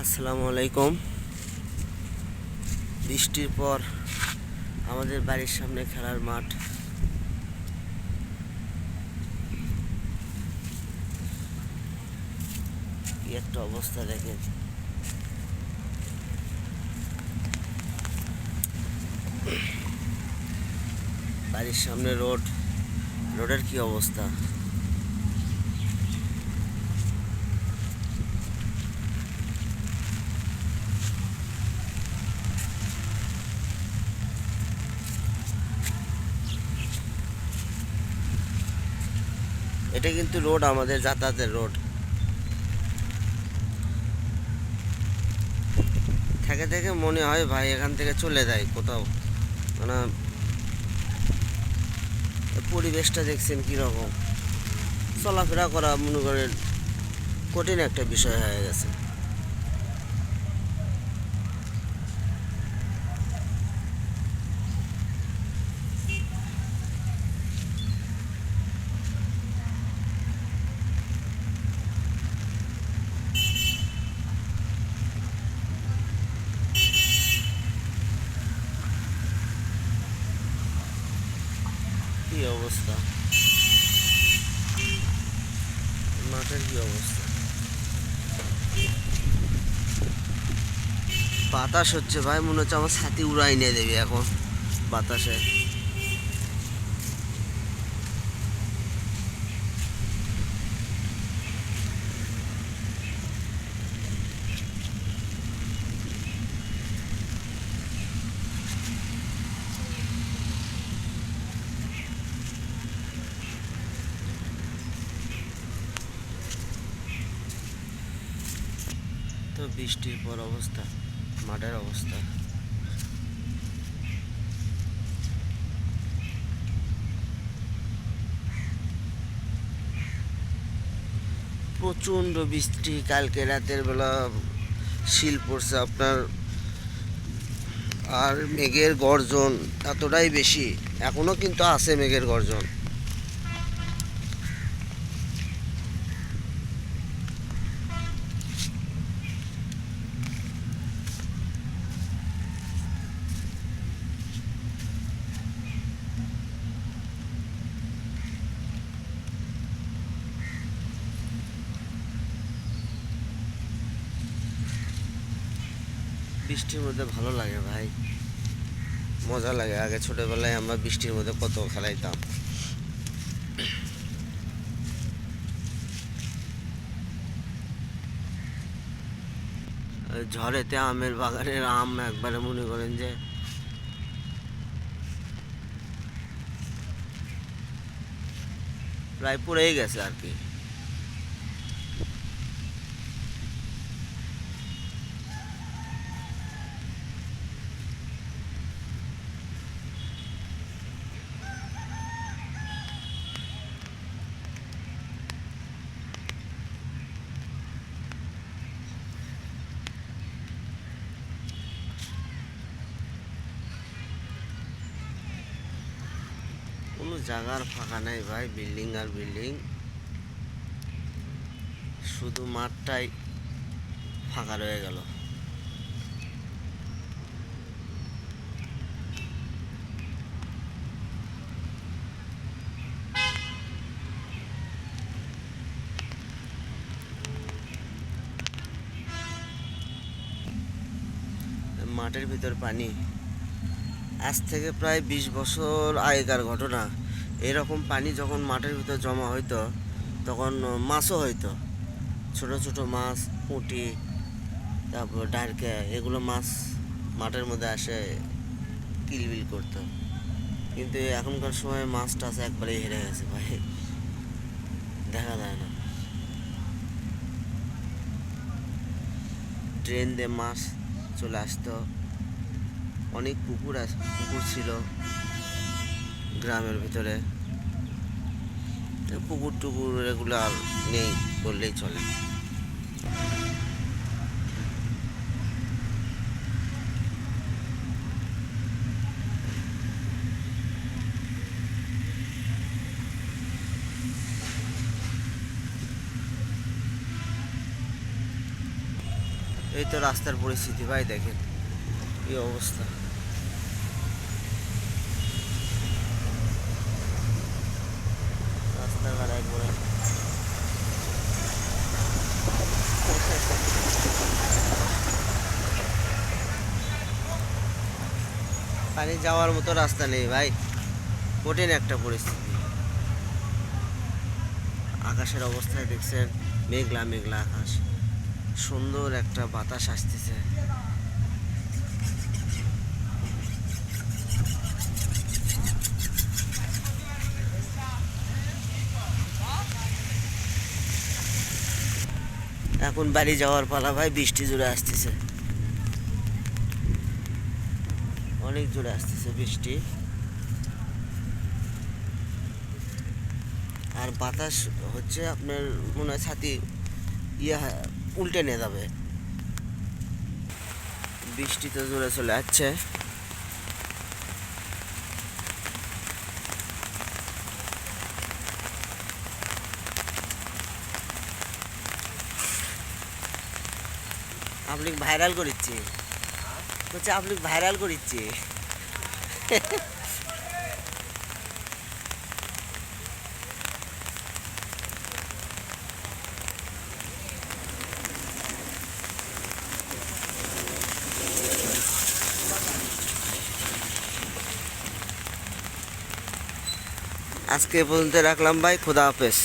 আসসালামু আলাইকুম। বৃষ্টির পর আমাদের বাড়ির সামনে খেলার মাঠ। কি একটা অবস্থা দেখেন। বাড়ির সামনে রোডের কি অবস্থা। এটা কিন্তু রোড, আমাদের যাতায়াতের রোড। থেকে থেকে মনে হয় ভাই এখান থেকে চলে যায় কোথাও। মানে পরিবেশটা দেখছেন কীরকম, চলাফেরা করা মনে করেন কঠিন একটা বিষয় হয়ে গেছে। কি অবস্থা, মাঠের কি অবস্থা। বাতাস হচ্ছে ভাই, মনে হচ্ছে আমার ছাতি উড়াই নিয়ে দেবে এখন বাতাসে। তো বৃষ্টির পর অবস্থা, মাঠের অবস্থা। প্রচণ্ড বৃষ্টি, কালকে রাতের বেলা শিল পড়ছে আপনার। আর মেঘের গর্জন এতটাই বেশি, এখনো কিন্তু আছে মেঘের গর্জন। বৃষ্টির মধ্যে ভালো লাগে ভাই, মজা লাগে। আগে ছোটবেলায় আমরা বৃষ্টির মধ্যে কত খেলাইতাম। ঝড়েতে আমের বাগানের আম একবারে মনে করেন যে প্রায় পড়েই গেছে আর কি। কোনো জায়গার ফাঁকা নেই ভাই, বিল্ডিং আর বিল্ডিং। শুধু মাঠটাই ফাঁকা রয়ে গেল। মাঠের ভিতর পানি। আজ থেকে প্রায় 20 বছর আগেকার ঘটনা। এরকম পানি যখন মাঠের ভিতর জমা হইতো তখন মাছও হইতো, ছোট ছোট মাছ, পুঁটি, তারপর ডারকা, এগুলো মাছ মাঠের মধ্যে আসে কিলবিল করতো। কিন্তু এখনকার সময় মাছ টাছ একবারেই হেরে গেছে ভাই, দেখা যায় না। ট্রেন দিয়ে মাছ চলে আসতো, অনেক পুকুর ছিল গ্রামের ভিতরে। পুকুর টুকুর এগুলো আর নেই বললেই চলে। এই তো রাস্তার পরিস্থিতি ভাই, দেখেন কি অবস্থা। রাস্তাঘাট একবারে পানি যাওয়ার মতো রাস্তা নেই ভাই, কঠিন একটা পরিস্থিতি। আকাশের অবস্থায় দেখছেন, মেঘলা মেঘলা আকাশ, সুন্দর একটা বাতাস আসতেছে। এখন বাড়ি যাওয়ার পালা ভাই, বৃষ্টি জোরে আসতেছে, অনেক জোরে আসতেছে বৃষ্টি। আর বাতাস হচ্ছে আপনার মনে হয় ছাতি উল্টে নিয়ে যাবে, বৃষ্টি তো জোরে চলে যাচ্ছে। আপনি ভাইরাল করিচ্ছি, হচ্ছে আপনি ভাইরাল করিচ্ছি। আজকে এ পর্যন্ত রাখলাম ভাই, খোদা হাফেজ।